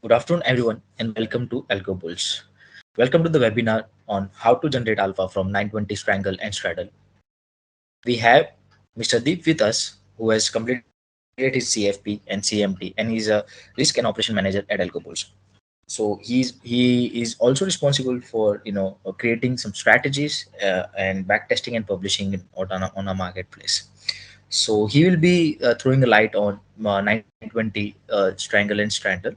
Good afternoon, everyone, and welcome to AlgoBulls. Welcome to the webinar on how to generate alpha from 920 Strangle and Straddle. We have Mr. Deep with us, who has completed his CFP and CMT, and he's a risk and operation manager at AlgoBulls. So he is also responsible for creating some strategies and backtesting and publishing it on a marketplace. So he will be throwing a light on 920 Strangle and Straddle.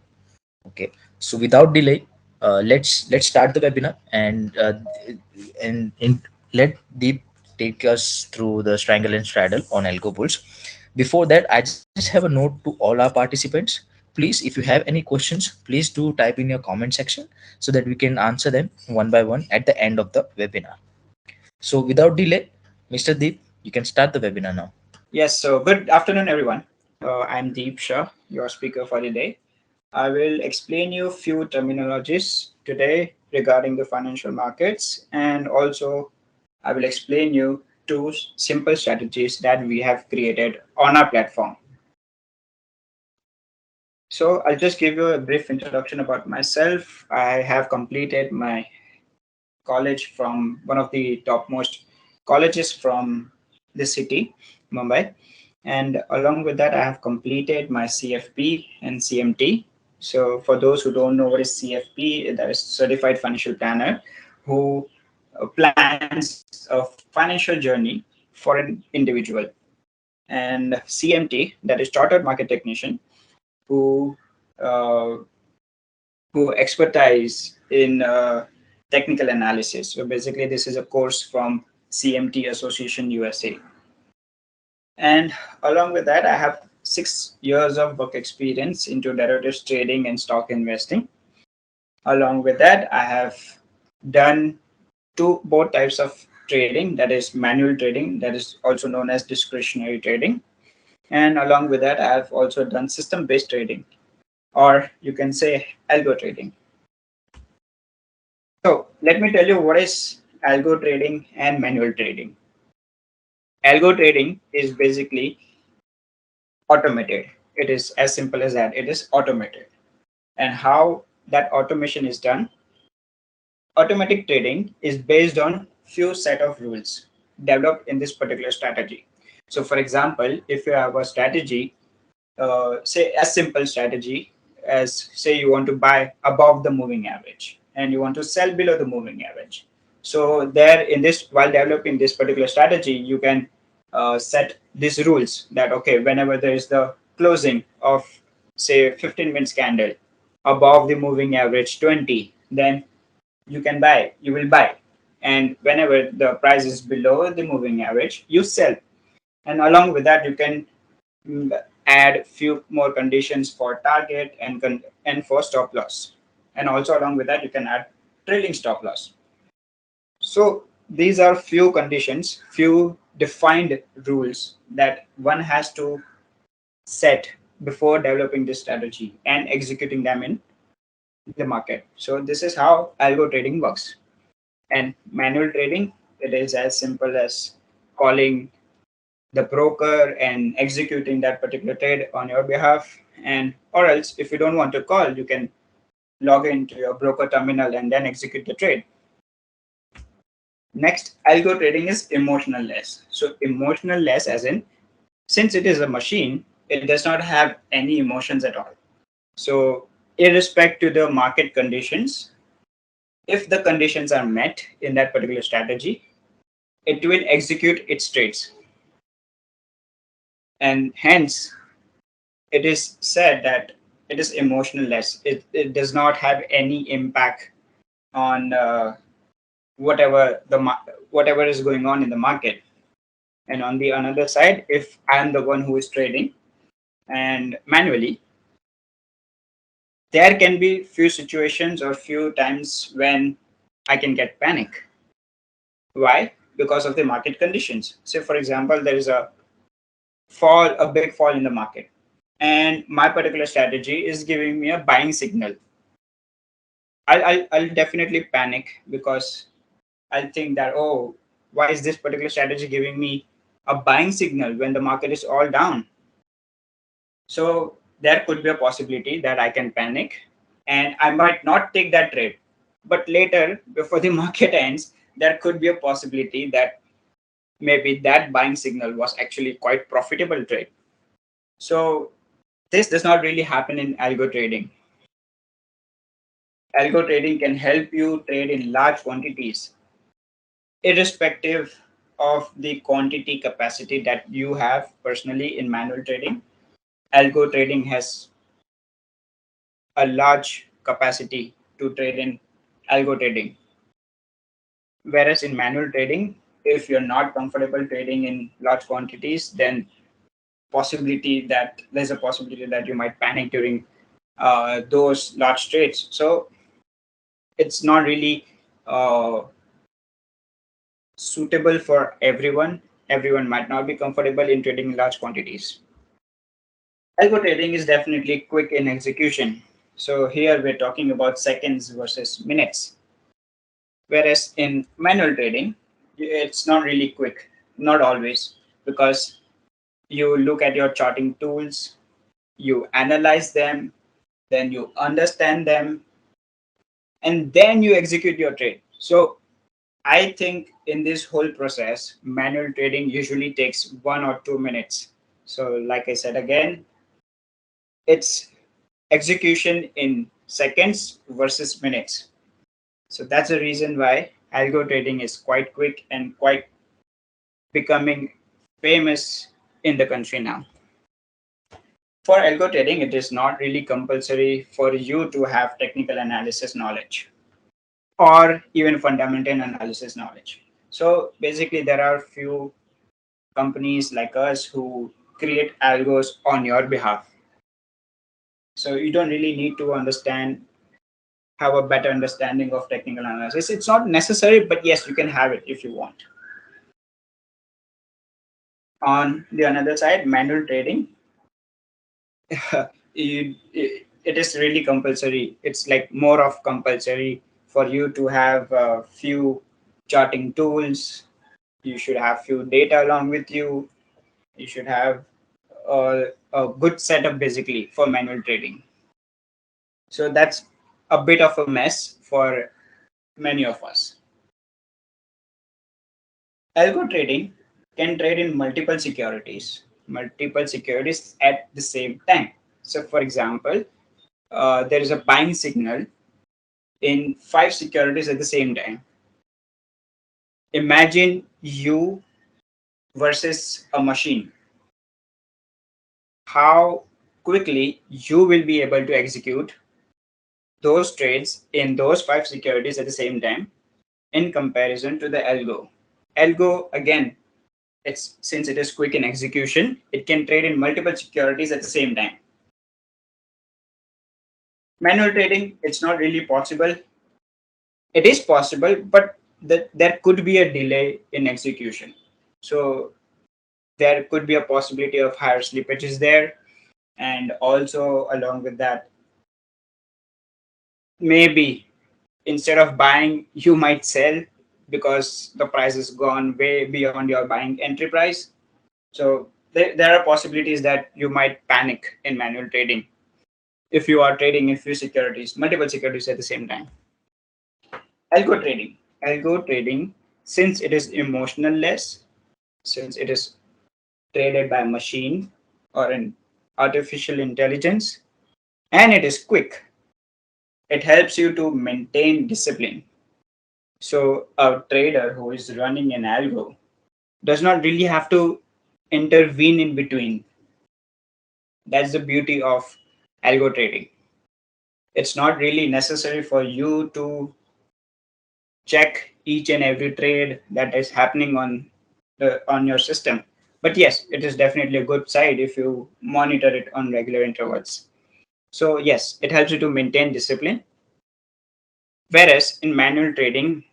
Okay, so without delay, let's start the webinar and let Deep take us through the Strangle and Straddle on Algo Bulls. Before that, I just have a note to all our participants. Please, if you have any questions, please do type in your comment section so that we can answer them one by one at the end of the webinar. So without delay, Mr. Deep, you can start the webinar now. Yes, so good afternoon, everyone. I'm Deep Shah, your speaker for the day. I will explain you a few terminologies today regarding the financial markets, and also I will explain you two simple strategies that we have created on our platform. So I'll just give you a brief introduction about myself. I have completed my college from one of the topmost colleges from the city, Mumbai. And along with that, I have completed my CFP and CMT. So for those who don't know what is CFP, that is Certified Financial Planner, who plans a financial journey for an individual. And CMT, that is Chartered Market Technician, who uh, who expertise in technical analysis. So basically, this is a course from CMT Association USA. And along with that, I have 6 years of work experience into derivatives trading and stock investing. Along with that, I have done both types of trading, that is manual trading, that is also known as discretionary trading. And along with that, I have also done system-based trading, or you can say algo trading. So let me tell you what is algo trading and manual trading. Algo trading is basically automated. It is as simple as that. It is automated. And how that automation is done? Automatic trading is based on few set of rules developed in this particular strategy. So for example, if you have a strategy, say a simple strategy as say you want to buy above the moving average and you want to sell below the moving average. So there in this, while developing this particular strategy, you can set these rules that, okay, whenever there is the closing of say 15 minutes candle above the moving average 20, then you will buy. And whenever the price is below the moving average, you sell. And along with that, you can add few more conditions for target and for stop loss. And also along with that, you can add trailing stop loss. So these are few conditions, few defined rules that one has to set before developing this strategy and executing them in the market. So this is how algo trading works. And manual trading, it is as simple as calling the broker and executing that particular trade on your behalf. And or else if you don't want to call, you can log into your broker terminal and then execute the trade. Next, algo trading is emotional less. So emotional less as in, since it is a machine, it does not have any emotions at all. So irrespective to the market conditions, if the conditions are met in that particular strategy, it will execute its trades. And hence, it is said that it is emotionless. It does not have any impact on whatever is going on in the market. And on the another side, if I am the one who is trading and manually, there can be few situations or few times when I can get panic. Why? Because of the market conditions. Say for example, there is a big fall in the market, and my particular strategy is giving me a buying signal. I'll definitely panic because I'll think that, oh, why is this particular strategy giving me a buying signal when the market is all down? So there could be a possibility that I can panic and I might not take that trade. But later, before the market ends, there could be a possibility that maybe that buying signal was actually quite profitable trade. So this does not really happen in algo trading. Algo trading can help you trade in large quantities, irrespective of the quantity capacity that you have personally in manual trading. Algo trading has a large capacity to trade in algo trading. Whereas in manual trading, if you're not comfortable trading in large quantities, then there's a possibility that you might panic during those large trades. So it's not really uh, suitable for everyone. Everyone might not be comfortable in trading in large quantities. Algo trading is definitely quick in execution. So here we're talking about seconds versus minutes. Whereas in manual trading, it's not really quick, not always, because you look at your charting tools, you analyze them, then you understand them, and then you execute your trade. So I think in this whole process, manual trading usually takes 1 or 2 minutes. So, like I said again, it's execution in seconds versus minutes. So that's the reason why algo trading is quite quick and quite becoming famous in the country now. For algo trading, it is not really compulsory for you to have technical analysis knowledge or even fundamental analysis knowledge. So basically, there are few companies like us who create algos on your behalf. So you don't really need to have a better understanding of technical analysis. It's not necessary, but yes, you can have it if you want. On the another side, manual trading, it is really compulsory. It's like more of compulsory for you to have a few charting tools. You should have few data along with you. You should have a good setup basically for manual trading. So that's a bit of a mess for many of us. Algo trading can trade in multiple securities at the same time. So, for example, there is a buying signal in 5 securities at the same time. Imagine you versus a machine. How quickly you will be able to execute those trades in those 5 securities at the same time in comparison to the algo. Algo, again, it's since it is quick in execution, it can trade in multiple securities at the same time. Manual trading, it's not really possible. It is possible, but there could be a delay in execution. So there could be a possibility of higher slippages there. And also, along with that, maybe instead of buying, you might sell because the price has gone way beyond your buying entry price. So there are possibilities that you might panic in manual trading if you are trading in few securities, multiple securities at the same time. Algo trading. Algo trading, since it is emotional-less, since it is traded by machine or an artificial intelligence, and it is quick, it helps you to maintain discipline. So a trader who is running an algo does not really have to intervene in between. That's the beauty of algo trading. It's not really necessary for you to check each and every trade that is happening on your system. But yes, it is definitely a good side if you monitor it on regular intervals. So yes, it helps you to maintain discipline. Whereas in manual trading,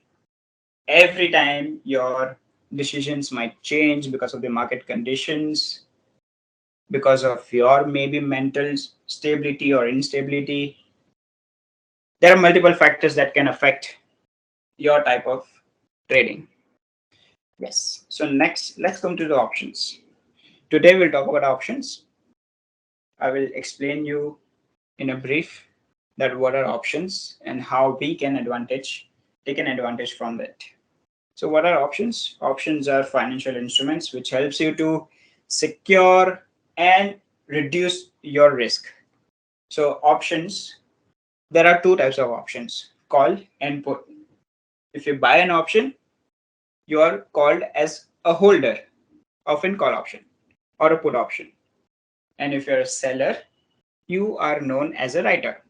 every time your decisions might change because of the market conditions, because of your maybe mental stability or instability. There are multiple factors that can affect your type of trading. Yes. So next, let's come to the options. Today we'll talk about options. I will explain you in a brief. that what are options and how we can take an advantage from it. So what are options? Options are financial instruments which helps you to secure and reduce your risk. So options, there are two types of options, call and put. If you buy an option, you are called as a holder of an call option or a put option. And if you're a seller, you are known as a writer.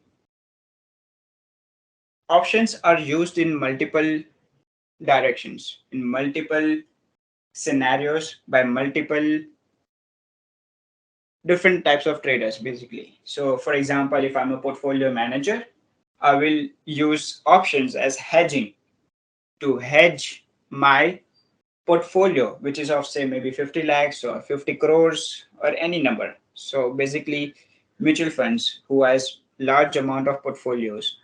Options are used in multiple directions, in multiple scenarios by multiple different types of traders basically. So for example, if I'm a portfolio manager, I will use options as hedging to hedge my portfolio, which is of say maybe 50 lakhs or 50 crores or any number. So basically mutual funds who has large amount of portfolios,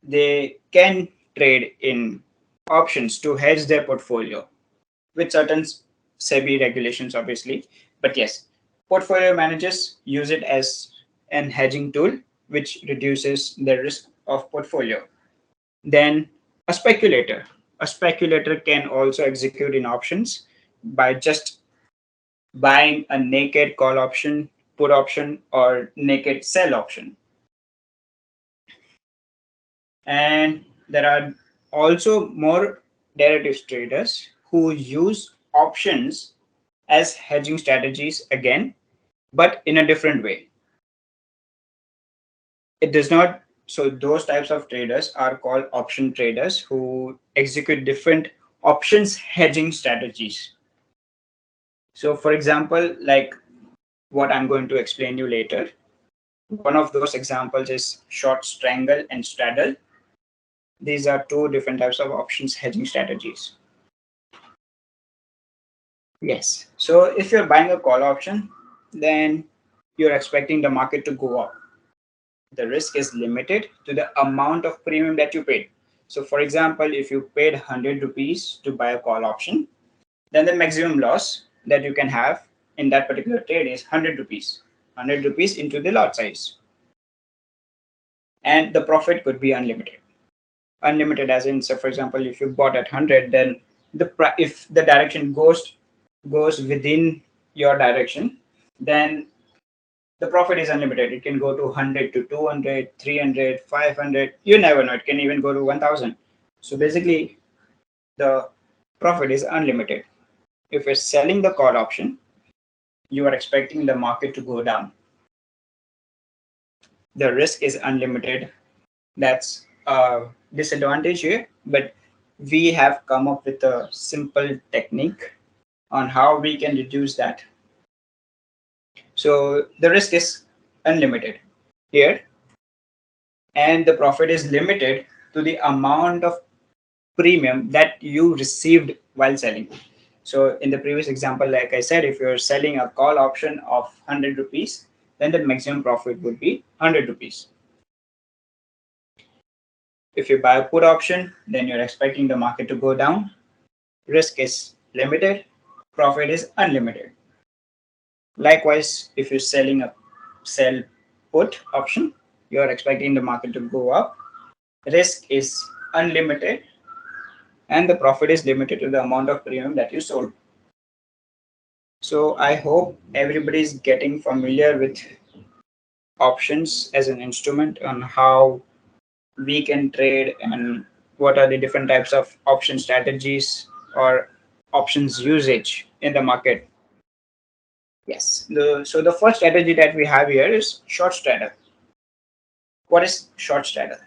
they can trade in options to hedge their portfolio with certain SEBI regulations, obviously. But yes, portfolio managers use it as an hedging tool, which reduces the risk of portfolio. Then a speculator. A speculator can also execute in options by just buying a naked call option, put option, or naked sell option. And there are also more derivatives traders who use options as hedging strategies again, but in a different way. It does not, so those types of traders are called option traders who execute different options hedging strategies. So, for example, like what I'm going to explain you later, one of those examples is short strangle and straddle. These are two different types of options hedging strategies. Yes. So if you're buying a call option, then you're expecting the market to go up. The risk is limited to the amount of premium that you paid. So for example, if you paid 100 rupees to buy a call option, then the maximum loss that you can have in that particular trade is 100 rupees. 100 rupees into the lot size. And the profit could be unlimited. Unlimited as in, so for example, if you bought at 100, then if the direction goes within your direction, then the profit is unlimited. It can go to 100 to 200, 300, 500. You never know. It can even go to 1000. So basically, the profit is unlimited. If you're selling the call option, you are expecting the market to go down. The risk is unlimited. That's a disadvantage here, but we have come up with a simple technique on how we can reduce that. So the risk is unlimited here, and the profit is limited to the amount of premium that you received while selling. So in the previous example, like I said, if you're selling a call option of 100 rupees, then the maximum profit would be 100 rupees. If you buy a put option, then you're expecting the market to go down. Risk is limited, profit is unlimited. Likewise, if you're selling a sell put option, you're expecting the market to go up. Risk is unlimited, and the profit is limited to the amount of premium that you sold. So I hope everybody is getting familiar with options as an instrument on how we can trade and what are the different types of option strategies or options usage in the market. Yes. So the first strategy that we have here is short straddle. What is short straddle?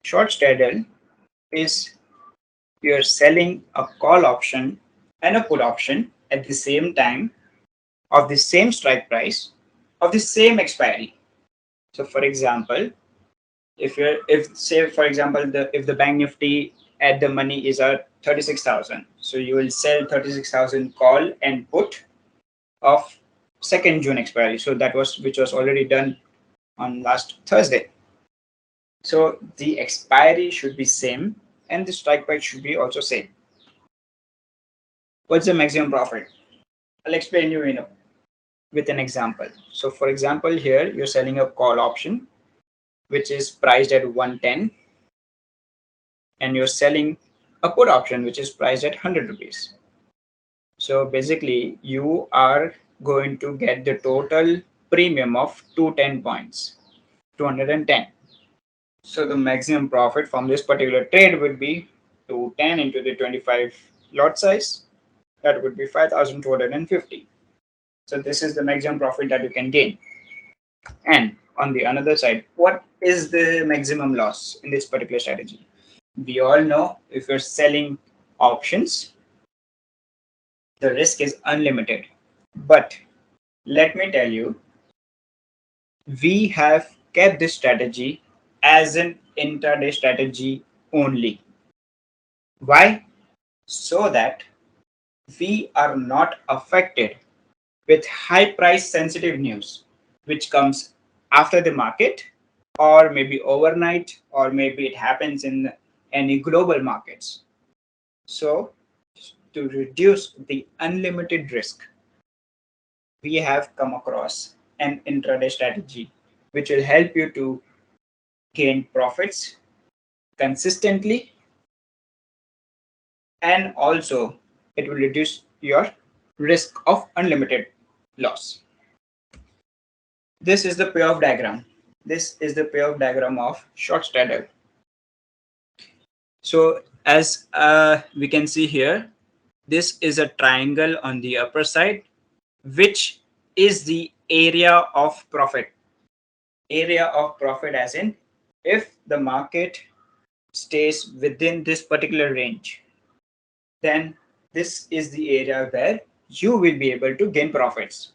Short straddle is you're selling a call option and a put option at the same time of the same strike price of the same expiry. So for example, if say for example if the bank nifty at the money is at 36,000, so you will sell 36,000 call and put of 2nd June expiry. So that was which was already done on last Thursday. So the expiry should be same and the strike price should be also same. What's the maximum profit? I'll explain you in with an example. So for example, here you're selling a call option which is priced at 110, and you're selling a put option which is priced at 100 rupees. So basically you are going to get the total premium of 210 points, 210. So the maximum profit from this particular trade would be 210 into the 25 lot size. That would be 5,250. So this is the maximum profit that you can gain. And on the another side, what is the maximum loss in this particular strategy? We all know if you're selling options, the risk is unlimited. But let me tell you, we have kept this strategy as an intraday strategy only. Why? So that we are not affected with high price sensitive news which comes after the market, or maybe overnight, or maybe it happens in any global markets. So to reduce the unlimited risk, we have come across an intraday strategy which will help you to gain profits consistently, and also it will reduce your risk of unlimited loss. This is the payoff diagram. This is the payoff diagram of short straddle. So as we can see here, this is a triangle on the upper side, which is the area of profit. Area of profit as in if the market stays within this particular range, then this is the area where you will be able to gain profits.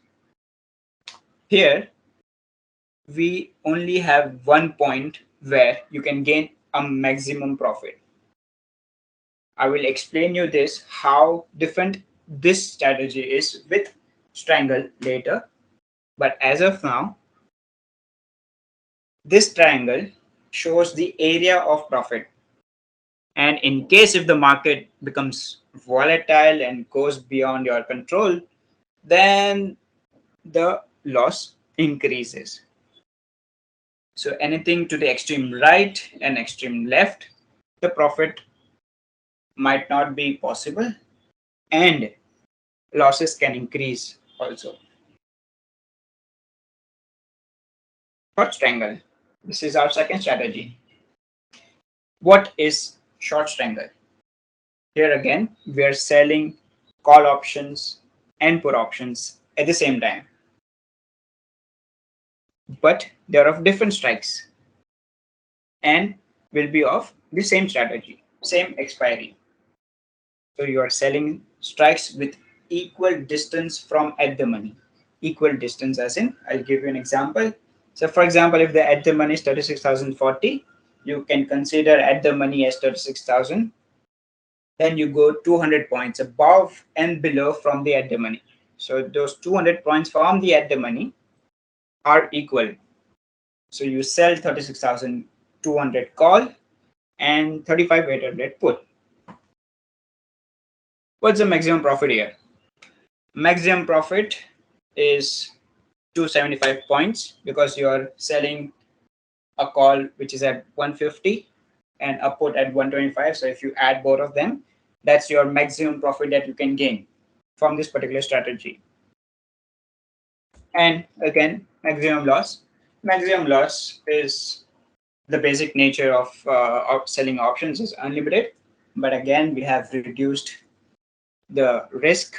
Here we only have one point where you can gain a maximum profit. I will explain you this how different this strategy is with Strangle later. But as of now, this triangle shows the area of profit. And in case if the market becomes volatile and goes beyond your control, then the loss increases. So anything to the extreme right and extreme left, the profit might not be possible, and losses can increase also. Short strangle. This is our second strategy. What is short strangle? Here again, we are selling call options and put options at the same time. But they are of different strikes and will be of the same strategy, same expiry. So you are selling strikes with equal distance from at the money. Equal distance as in, I'll give you an example. So for example, if the at the money is 36,040, you can consider at the money as 36,000. Then you go 200 points above and below from the at the money. So those 200 points from the at the money are equal. So you sell 36,200 call and 35,800 put. What's the maximum profit here? Maximum profit is 275 points because you are selling a call which is at 150 and a put at 125. So if you add both of them, that's your maximum profit that you can gain from this particular strategy. And again, maximum loss. Maximum loss is the basic nature of selling options is unlimited. But again, we have reduced the risk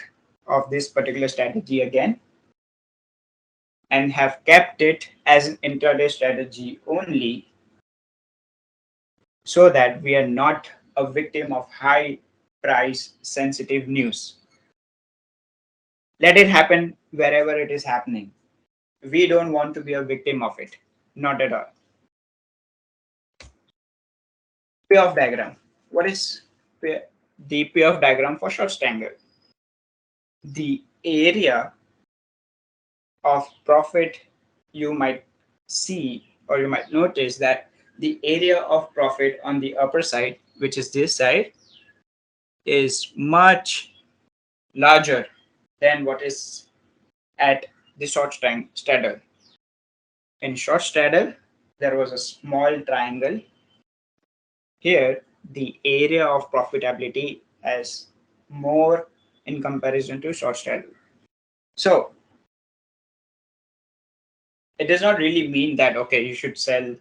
of this particular strategy again and have kept it as an intraday strategy only, so that we are not a victim of high price sensitive news. Let it happen wherever it is happening. We don't want to be a victim of it. Not at all. Payoff diagram. What is the payoff diagram for short strangle? The area of profit you might see, or you might notice that the area of profit on the upper side, which is this side, is much larger than what is at the short straddle. In short straddle, there was a small triangle. Here, the area of profitability is more in comparison to short straddle. So it does not really mean that, okay, you should sell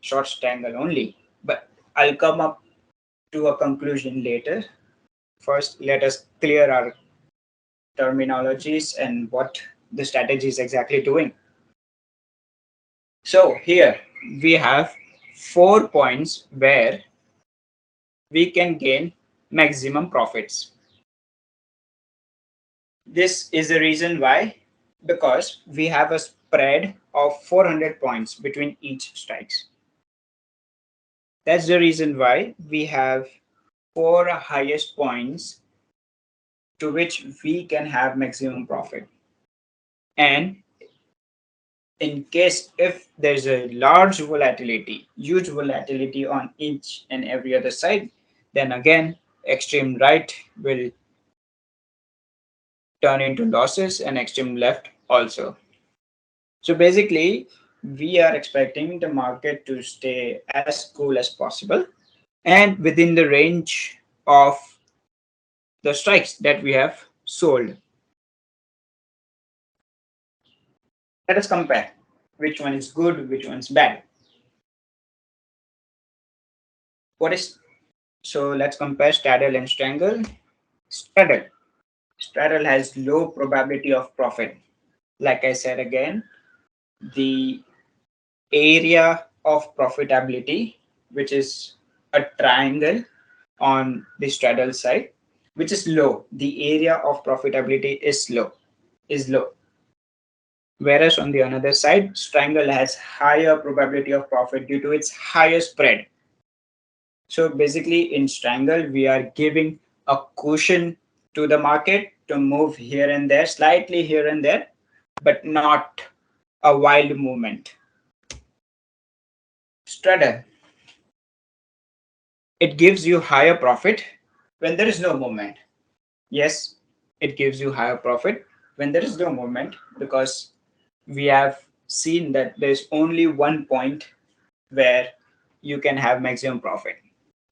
short straddle only, but I'll come up to a conclusion later. First, let us clear our terminologies and what the strategy is exactly doing. So here we have 4 points where we can gain maximum profits. This is the reason why, because we have a spread of 400 points between each strikes. That's the reason why we have 4 highest points to which we can have maximum profit. And in case if there's a large volatility, huge volatility on each and every other side, then again, extreme right will turn into losses and extreme left also. So basically, we are expecting the market to stay as cool as possible and within the range of the strikes that we have sold. Let us compare which one is good, which one's bad. What is so let's compare straddle and strangle. Straddle. Straddle has low probability of profit. Like I said again, the area of profitability, which is a triangle on the straddle side, which is low. The area of profitability is low. Whereas on the another side, strangle has higher probability of profit due to its higher spread. So basically in strangle, we are giving a cushion to the market to move here and there, slightly here and there, but not a wild movement. Straddle. It gives you higher profit when there is no movement. Yes, it gives you higher profit when there is no movement, because we have seen that there's only one point where you can have maximum profit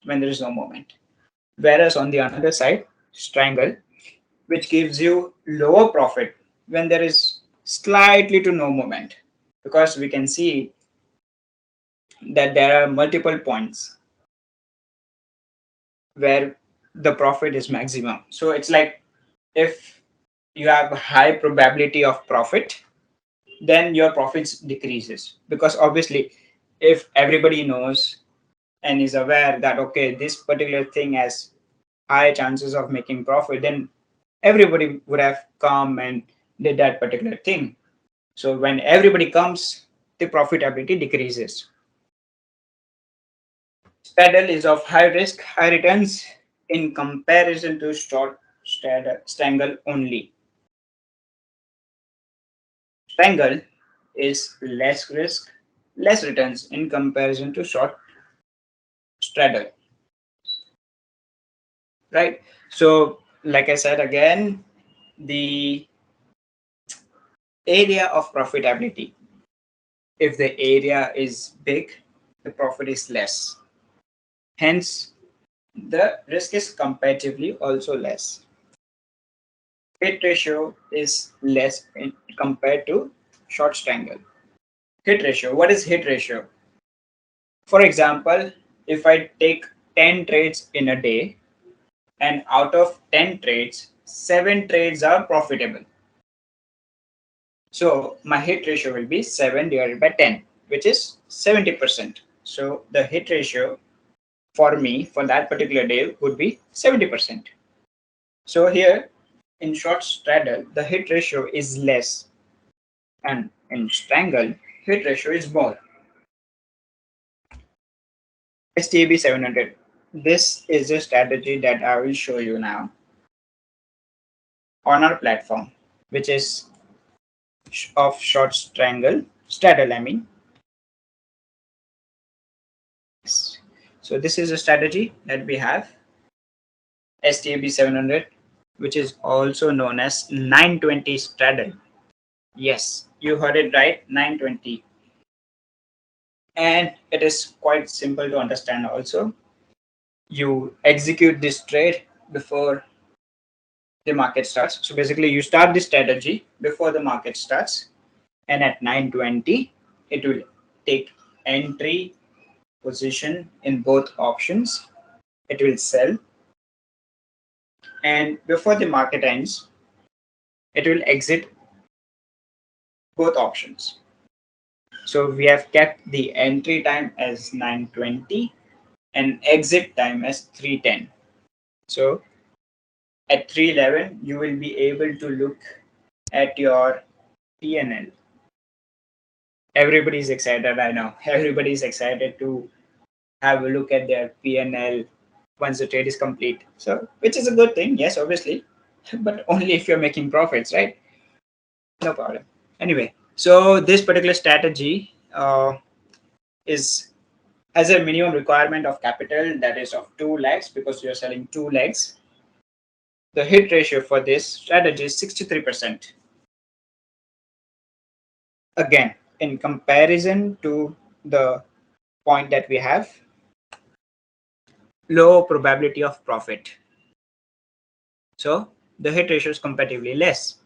when there is no movement. Whereas on the other side, strangle, which gives you lower profit when there is slightly to no movement, because we can see that there are multiple points where the profit is maximum. So it's like if you have a high probability of profit, then your profits decreases, because obviously if everybody knows and is aware that okay, this particular thing has high chances of making profit, then everybody would have come and did that particular thing. So when everybody comes, the profitability decreases. Straddle is of high risk, high returns in comparison to short strangle only. Strangle is less risk, less returns in comparison to short straddle. Right? So, like I said again, the area of profitability. If the area is big, the profit is less. Hence, the risk is comparatively also less. Hit ratio is less compared to short strangle. Hit ratio. What is hit ratio? For example, if I take 10 trades in a day and out of 10 trades, 7 trades are profitable. So my hit ratio will be 7 divided by 10, which is 70%. So the hit ratio for me for that particular day would be 70%. So here in short straddle, the hit ratio is less, and in strangle, hit ratio is more. STAB 700. This is a strategy that I will show you now on our platform, which is of short straddle, I mean. So this is a strategy that we have, STAB 700, which is also known as 920 straddle. Yes, you heard it right, 920. And it is quite simple to understand also. You execute this trade before the market starts. So basically you start the strategy before the market starts, and at 920 it will take entry position in both options. It will sell, and before the market ends it will exit both options. So we have kept the entry time as 920 and exit time as 310. So at 311 you will be able to look at your PNL. Everybody's excited, I know. Everybody's excited to have a look at their PNL once the trade is complete. So, which is a good thing, yes, obviously, but only if you're making profits, right? No problem. Anyway, so this particular strategy is has a minimum requirement of capital that is of 2 lakhs because you're selling 2 legs. The hit ratio for this strategy is 63%. Again, in comparison to the point that we have, low probability of profit. So the hit ratio is comparatively less.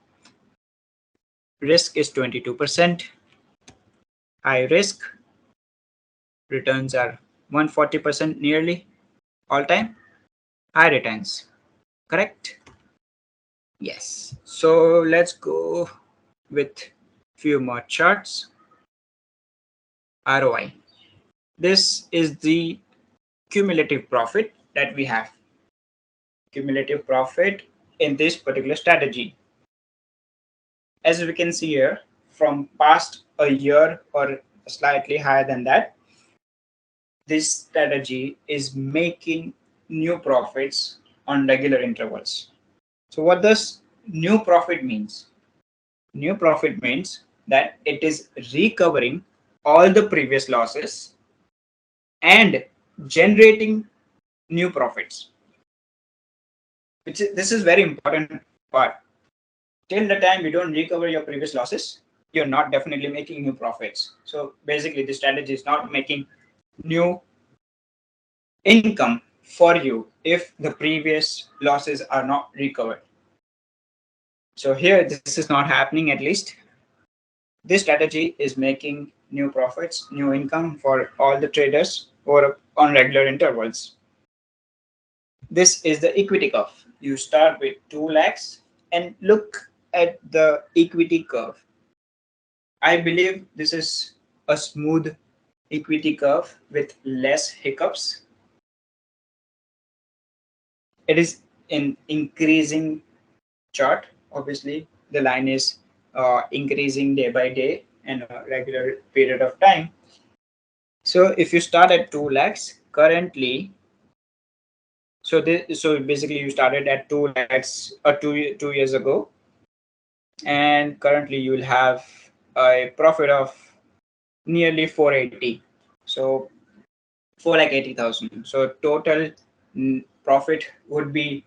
Risk is 22%. High risk, returns are 140% nearly all time. High returns, correct? Yes. So let's go with few more charts. ROI. This is the cumulative profit that we have. Cumulative profit in this particular strategy. As we can see here, from past a year or slightly higher than that, this strategy is making new profits on regular intervals. So what does new profit means? New profit means that it is recovering all the previous losses and generating new profits. This is very important part. Till the time you don't recover your previous losses, you're not definitely making new profits. So basically the strategy is not making new income for you if the previous losses are not recovered. So here this is not happening. At least this strategy is making new profits, new income for all the traders or on regular intervals. This is the equity curve. You start with 2 lakhs and look at the equity curve. I believe this is a smooth equity curve with less hiccups. It is an increasing chart. Obviously, the line is increasing day by day and a regular period of time. So if you start at 2 lakhs currently, so basically you started at 2 lakhs 2 years ago, and currently you will have a profit of nearly 480. So 4,80,000. So total profit would be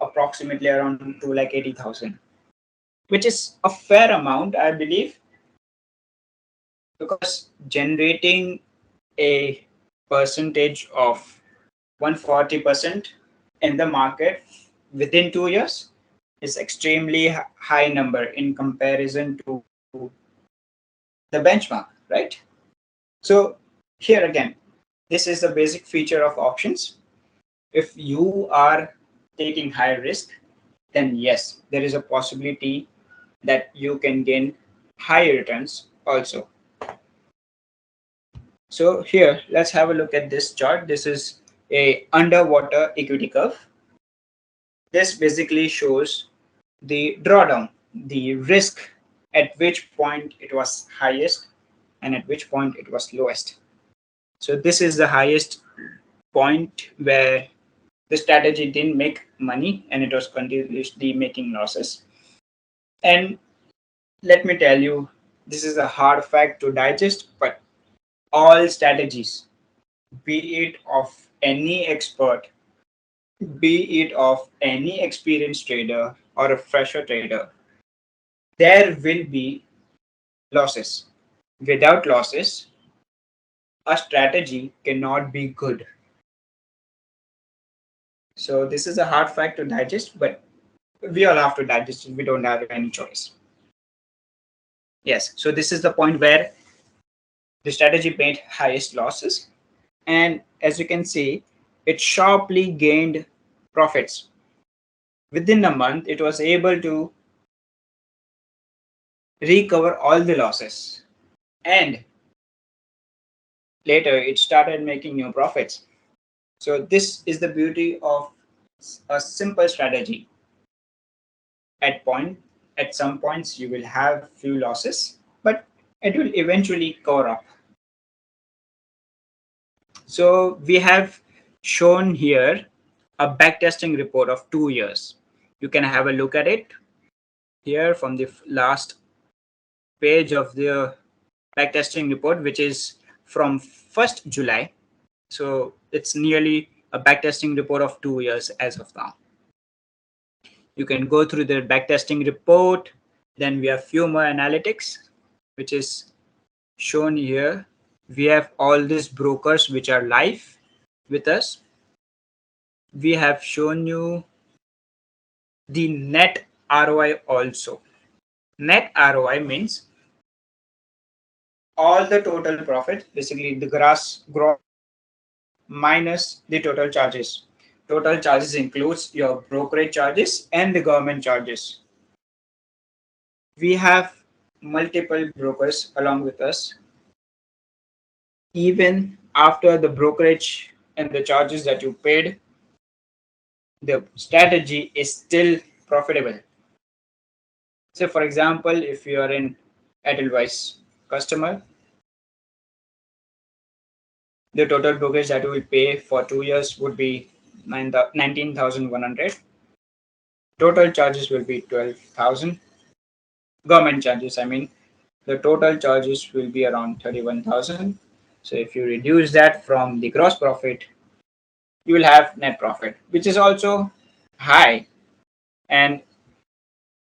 approximately around 2,80,000, which is a fair amount, I believe, because generating a percentage of 140% in the market within 2 years is extremely high number in comparison to the benchmark, right? So here again, this is the basic feature of options. If you are taking high risk, then yes, there is a possibility that you can gain higher returns also. So here, let's have a look at this chart. This is a underwater equity curve. This basically shows the drawdown, the risk at which point it was highest and at which point it was lowest. So this is the highest point where the strategy didn't make money and it was continuously making losses. And let me tell you, this is a hard fact to digest, but all strategies, be it of any expert, be it of any experienced trader or a fresher trader, there will be losses. Without losses, a strategy cannot be good. So this is a hard fact to digest, but we all have to digest it. We don't have any choice. Yes, so this is the point where the strategy made highest losses. And as you can see, it sharply gained profits. Within a month, it was able to recover all the losses. And later, it started making new profits. So this is the beauty of a simple strategy. At point, at some points, you will have few losses, but it will eventually cover up. So we have shown here a backtesting report of 2 years. You can have a look at it here from the last page of the backtesting report, which is from 1st July. So it's nearly a backtesting report of 2 years as of now. You can go through the backtesting report. Then we have few more analytics, which is shown here. We have all these brokers which are live with us. We have shown you the net ROI also. Net ROI means all the total profit, basically the gross minus the total charges. Total charges includes your brokerage charges and the government charges. We have multiple brokers along with us. Even after the brokerage and the charges that you paid, the strategy is still profitable. So for example, if you are an Edelweiss customer, the total brokerage that you will pay for 2 years would be 19,100. Total charges will be 12,000. Government charges, I mean, the total charges will be around 31,000. So if you reduce that from the gross profit, you will have net profit, which is also high, and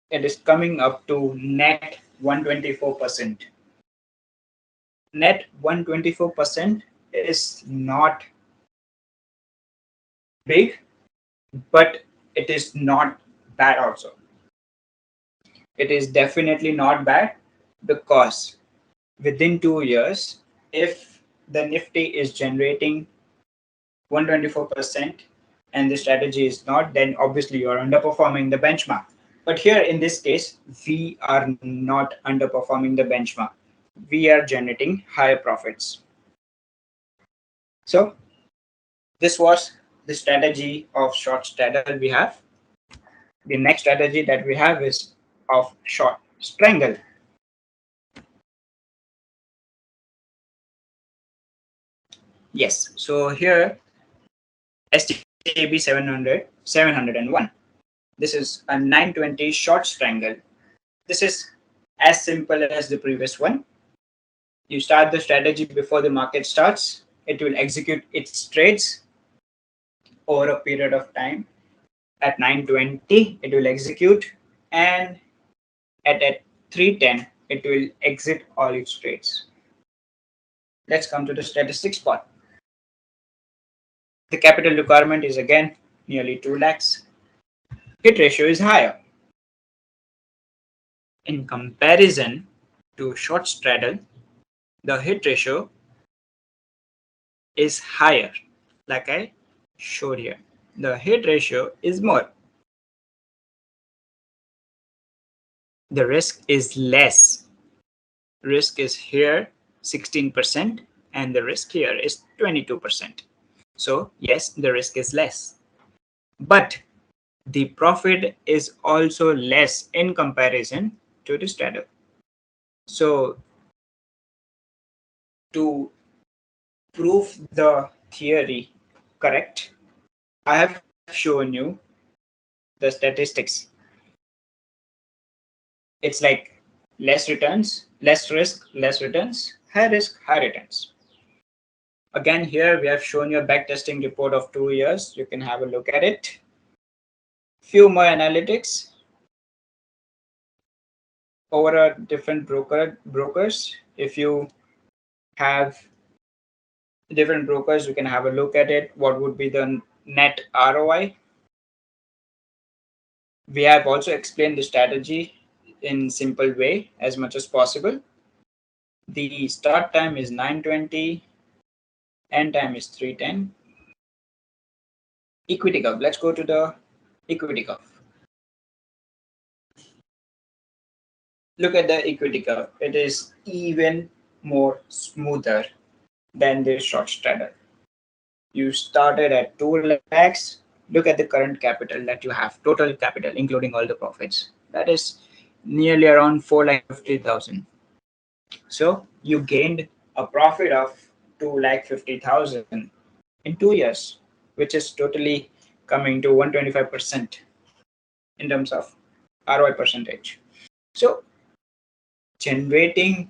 it is coming up to net 124%. Net 124% is not big, but it is not bad also. It is definitely not bad, because within 2 years, if the Nifty is generating 124% and the strategy is not, then obviously you are underperforming the benchmark. But here in this case, we are not underperforming the benchmark. We are generating higher profits. So this was the strategy of short straddle we have. The next strategy that we have is of short strangle. Yes, so here STB 701. This is a 920 short strangle. This is as simple as the previous one. You start the strategy before the market starts. It will execute its trades over a period of time. At 920, it will execute, and at 310, it will exit all its trades. Let's come to the statistics part. The capital requirement is again nearly 2 lakhs. Hit ratio is higher. In comparison to short straddle, the hit ratio is higher, like I showed here. The hit ratio is more. The risk is less. Risk is here 16% and the risk here is 22%. So yes, the risk is less, but the profit is also less in comparison to the straddle. So to prove the theory correct, I have shown you the statistics. It's like less returns, less risk, less returns, high risk, high returns. Again, here we have shown you a backtesting report of 2 years. You can have a look at it. Few more analytics. over a different brokers. If you have different brokers, you can have a look at it. What would be the net ROI? We have also explained the strategy in simple way as much as possible. The start time is 9:20, end time is 3:10. Equity curve. Let's go to the equity curve. Look at the equity curve. It is even more smoother than the short straddle. You started at 2 lakhs. Look at the current capital that you have, total capital, including all the profits. That is nearly around 4,50,000. So you gained a profit of 2,50,000 in 2 years, which is totally coming to 125% in terms of ROI percentage. So generating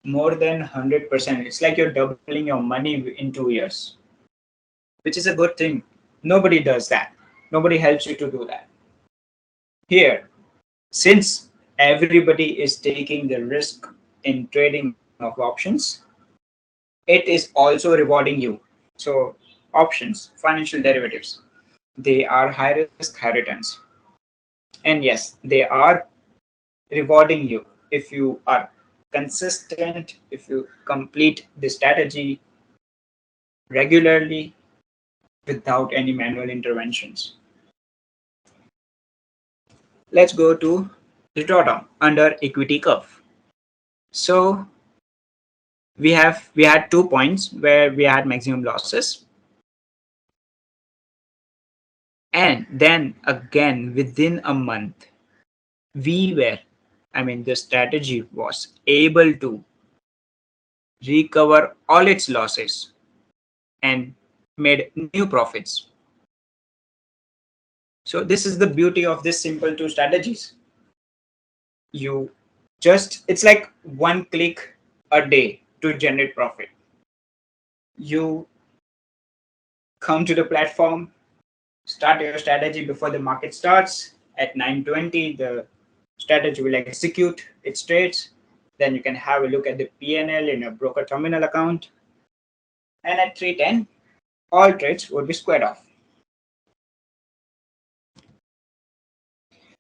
more than 100%, it's like you're doubling your money in 2 years, which is a good thing. Nobody does that. Nobody helps you to do that. Here, since everybody is taking the risk in trading of options, it is also rewarding you. So, options, financial derivatives, they are high risk, high returns. And yes, they are rewarding you if you are consistent, if you complete the strategy regularly without any manual interventions. Let's go to the drawdown under equity curve. So we had 2 points where we had maximum losses, and then again within a month we were, I mean, the strategy was able to recover all its losses and made new profits. So this is the beauty of this simple two strategies. You just, it's like one click a day to generate profit. You come to the platform, start your strategy before the market starts. At 9:20, the strategy will execute its trades. Then you can have a look at the PNL in your broker terminal account. And at 3:10, all trades would be squared off.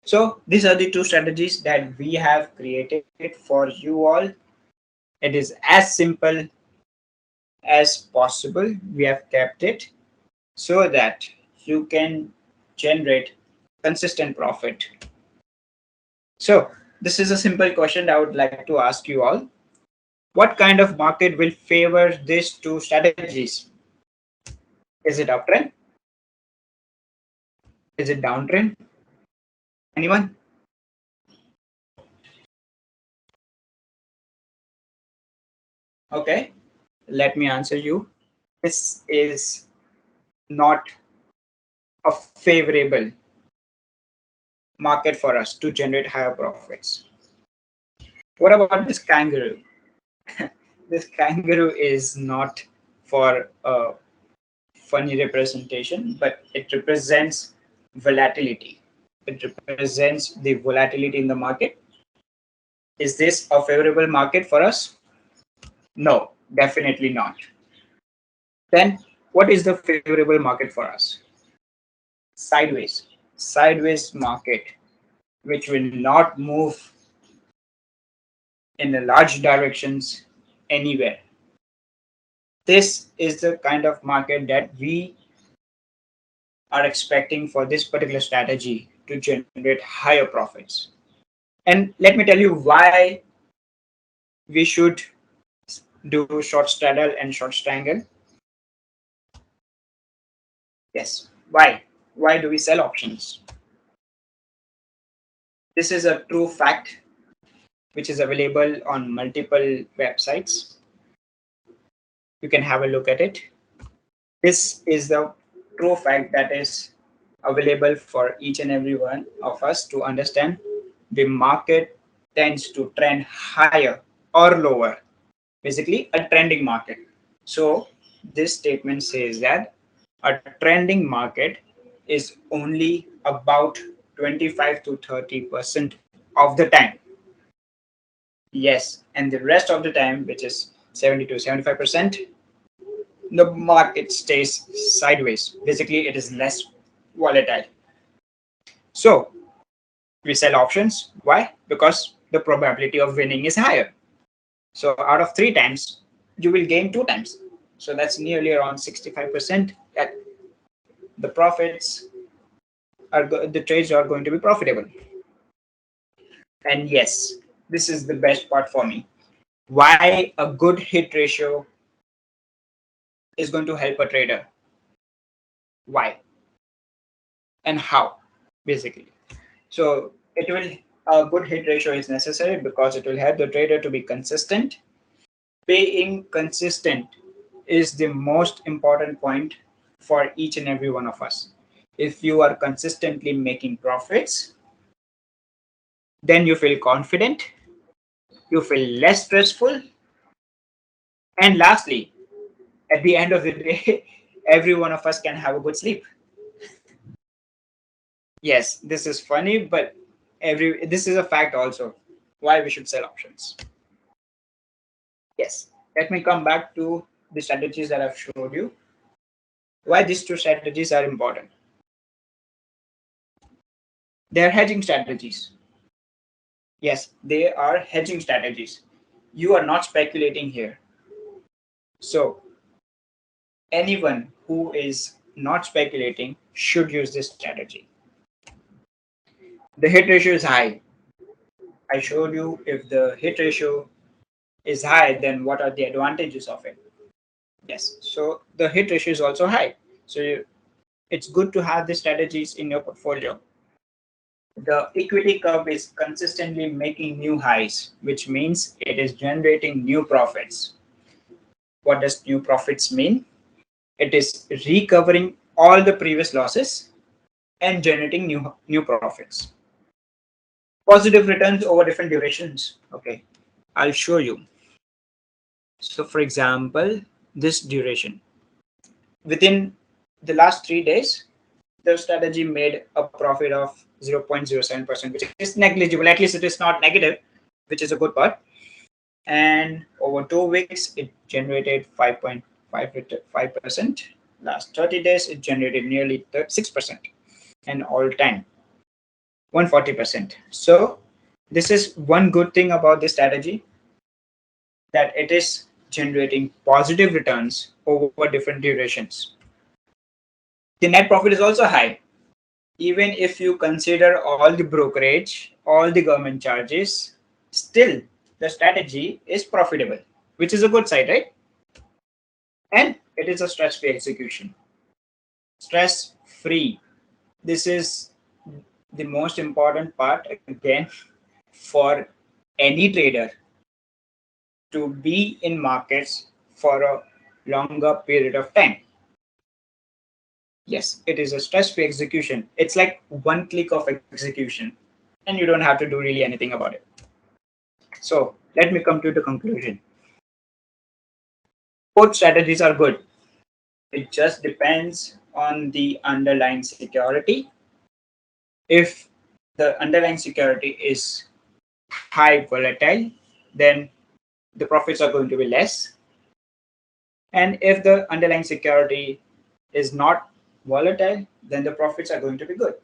So these are the two strategies that we have created for you all. It is as simple as possible. We have kept it so that you can generate consistent profit. So this is a simple question I would like to ask you all. What kind of market will favor these two strategies? Is it uptrend? Is it downtrend? Anyone? Okay, let me answer you. This is not a favorable market for us to generate higher profits. What about this kangaroo? This kangaroo is not for a funny representation, but it represents volatility. It represents the volatility in the market. Is this a favorable market for us? No, definitely not. Then what is the favorable market for us? Sideways. Sideways market, which will not move in the large directions anywhere. This is the kind of market that we are expecting for this particular strategy to generate higher profits. And let me tell you why we should do short straddle and short strangle. Yes, why? Why do we sell options? This is a true fact which is available on multiple websites. You can have a look at it. This is the true fact that is available for each and every one of us to understand. The market tends to trend higher or lower, basically a trending market. So this statement says that a trending market is only about 25 to 30% of the time. Yes, and the rest of the time, which is 70 to 75%, the market stays sideways. Basically, it is less volatile. So we sell options. Why? Because the probability of winning is higher. So out of 3 times, you will gain 2 times. So that's nearly around 65% that the profits the trades are going to be profitable. And yes, this is the best part for me. Why a good hit ratio is going to help a trader? Why and how? Basically, so it will a good hit ratio is necessary because it will help the trader to be consistent. Being consistent is the most important point for each and every one of us. If you are consistently making profits, then you feel confident, you feel less stressful, and lastly, at the end of the day, every one of us can have a good sleep. Yes, this is funny, but every this is a fact also why we should sell options. Yes, let me come back to the strategies that I've showed you. Why these two strategies are important? They are hedging strategies. Yes, they are hedging strategies. You are not speculating here. So anyone who is not speculating should use this strategy. The hit ratio is high. I showed you if the hit ratio is high, then what are the advantages of it? Yes, so the hit ratio is also high. So it's good to have these strategies in your portfolio. The equity curve is consistently making new highs, which means it is generating new profits. What does new profits mean? It is recovering all the previous losses and generating new profits. Positive returns over different durations. Okay, I'll show you. So for example, this duration. Within the last 3 days, the strategy made a profit of 0.07%, which is negligible. At least it is not negative, which is a good part. And over 2 weeks, it generated 5.5%. Last 30 days, it generated nearly 6%, and all time 140%. So this is one good thing about this strategy, that it is generating positive returns over different durations. The net profit is also high. Even if you consider all the brokerage, all the government charges, still the strategy is profitable, which is a good side, right? And it is a stress-free execution. Stress-free. This is the most important part again for any trader to be in markets for a longer period of time. Yes, it is a stress-free execution. It's like one click of execution, and you don't have to do really anything about it. So let me come to the conclusion. Both strategies are good. It just depends on the underlying security. If the underlying security is high volatile, then the profits are going to be less. And if the underlying security is not volatile, then the profits are going to be good.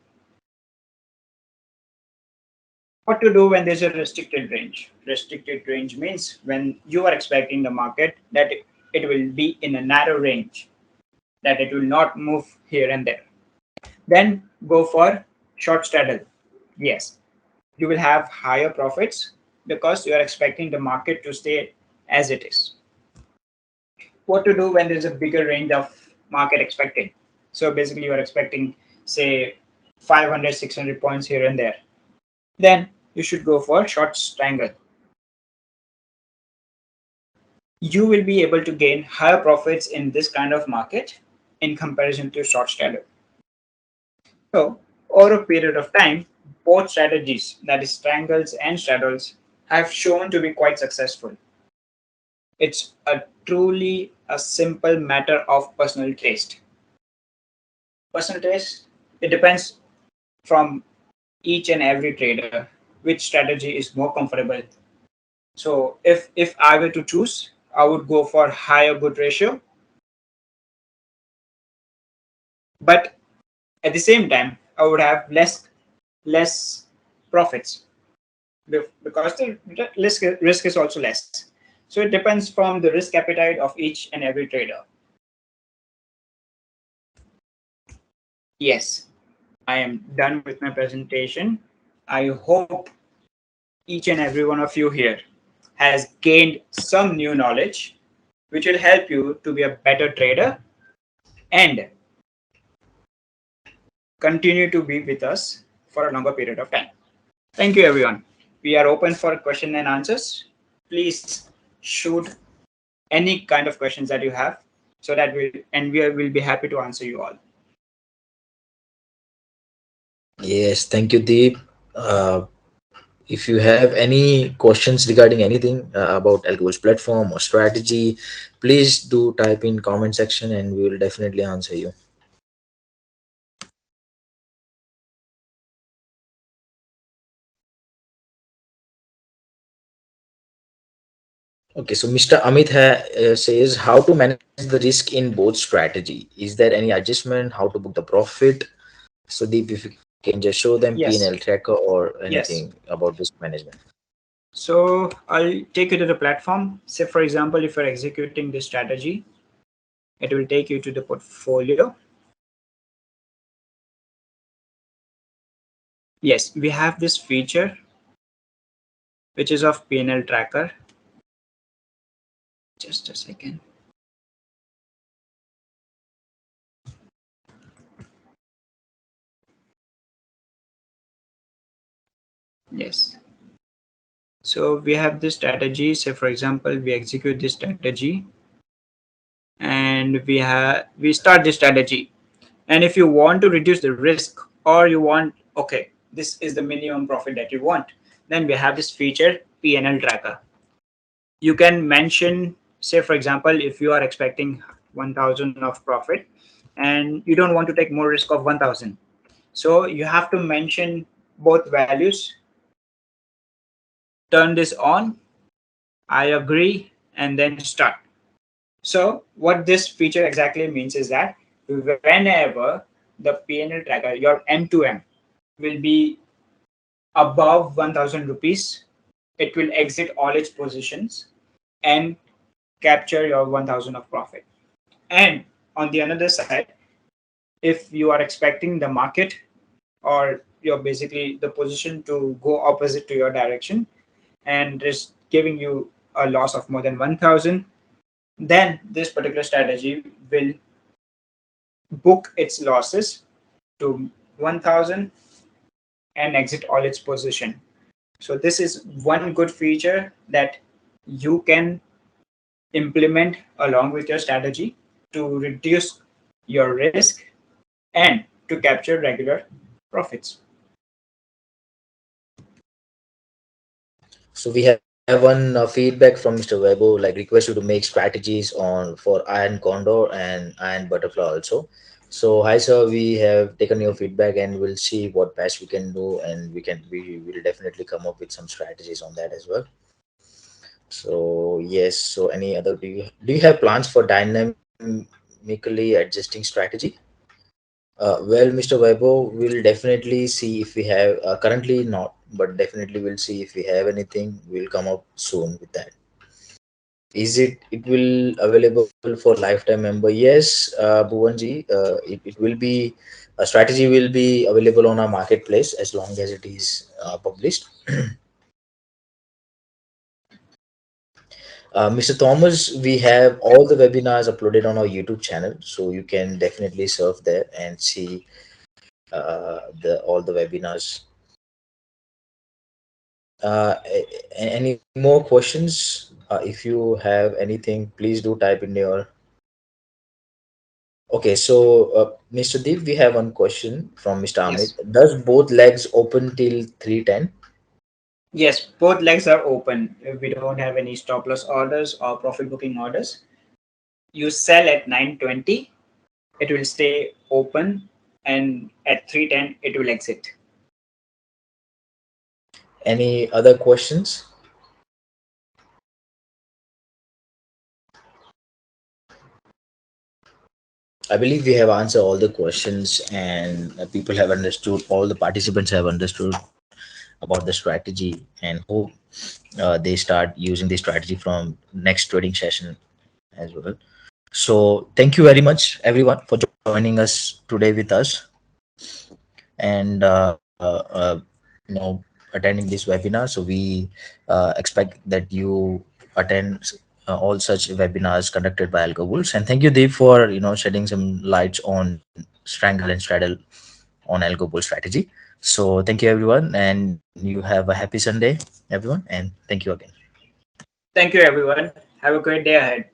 What to do when there's a restricted range? Restricted range means when you are expecting the market that it will be in a narrow range, that it will not move here and there. Then go for short straddle. Yes, you will have higher profits because you are expecting the market to stay as it is. What to do when there's a bigger range of market expected? So basically you are expecting, say, 500, 600 points here and there. Then you should go for short strangle. You will be able to gain higher profits in this kind of market in comparison to short straddle. So over a period of time, both strategies, that is strangles and straddles, have shown to be quite successful. It's a truly a simple matter of personal taste. Personal taste, it depends from each and every trader which strategy is more comfortable So if I were to choose, I would go for higher good ratio, but at the same time, I would have less profits because the risk is also less. So it depends from the risk appetite of each and every trader. Yes, I am done with my presentation. I hope each and every one of you here has gained some new knowledge which will help you to be a better trader and continue to be with us for a longer period of time. Thank you, everyone. We are open for question and answers. Please shoot any kind of questions that you have so that will be happy to answer you all. Yes, thank you, Deep. Uh, if you have any questions regarding anything about AlgoBulls platform or strategy, please do type in comment section and we will definitely answer you. Okay, so Mr. Amit says how to manage the risk in both strategy. Is there any adjustment? How to book the profit? So Deep, if you can just show them P&L Yes, tracker or anything yes. about risk management. So I'll take you to the platform. Say, for example, if you're executing this strategy, it will take you to the portfolio. Yes, we have this feature which is of P&L tracker. Just a second. Yes. So we have this strategy. Say, for example, we execute this strategy and we start this strategy. And if you want to reduce the risk or you want, okay, this is the minimum profit that you want, then we have this feature P&L tracker. You can mention, say, for example, if you are expecting 1000 of profit and you don't want to take more risk of 1000, so you have to mention both values, turn this on, I agree, and then start. So what this feature exactly means is that whenever the P&L tracker, your M2M, will be above 1000 rupees, it will exit all its positions and capture your 1000 of profit. And on the another side, if you are expecting the market or you're basically the position to go opposite to your direction and is giving you a loss of more than 1000, then this particular strategy will book its losses to 1000 and exit all its position. So this is one good feature that you can implement along with your strategy to reduce your risk and to capture regular profits. So we have one feedback from Mr. Webo, like request you to make strategies on for Iron Condor and Iron Butterfly also. So hi sir, we have taken your feedback and we'll see what best we can do, and we will definitely come up with some strategies on that as well. So yes, so any other do you have plans for dynamically adjusting strategy? Well, Mr. Webo, we'll definitely see if we have currently not, but definitely we'll see if we have anything. We'll come up soon with that. Is it will available for lifetime member? Yes, Bhuvanji, it will be a strategy will be available on our marketplace as long as it is published. Mr. Thomas, we have all the webinars uploaded on our YouTube channel, so you can definitely surf there and see the all the webinars. Any more questions? If you have anything, please do type in your. Okay, so Mr. Deep, we have one question from Mr. Amit. Yes. Does both legs open till 310? Yes, both legs are open. If we don't have any stop loss orders or profit booking orders, you sell at 920, it will stay open, and at 310 it will exit. Any other questions? I believe we have answered all the questions, and people have understood, all the participants have understood about the strategy, and hope they start using the strategy from next trading session as well. So thank you very much, everyone, for joining us today with us, and attending this webinar. So we expect that you attend all such webinars conducted by AlgoBulls. And thank you, Deep, for shedding some lights on Strangle and Straddle on AlgoBull strategy. So thank you, everyone, and you have a happy Sunday, everyone, and thank you again. Thank you, everyone. Have a great day ahead.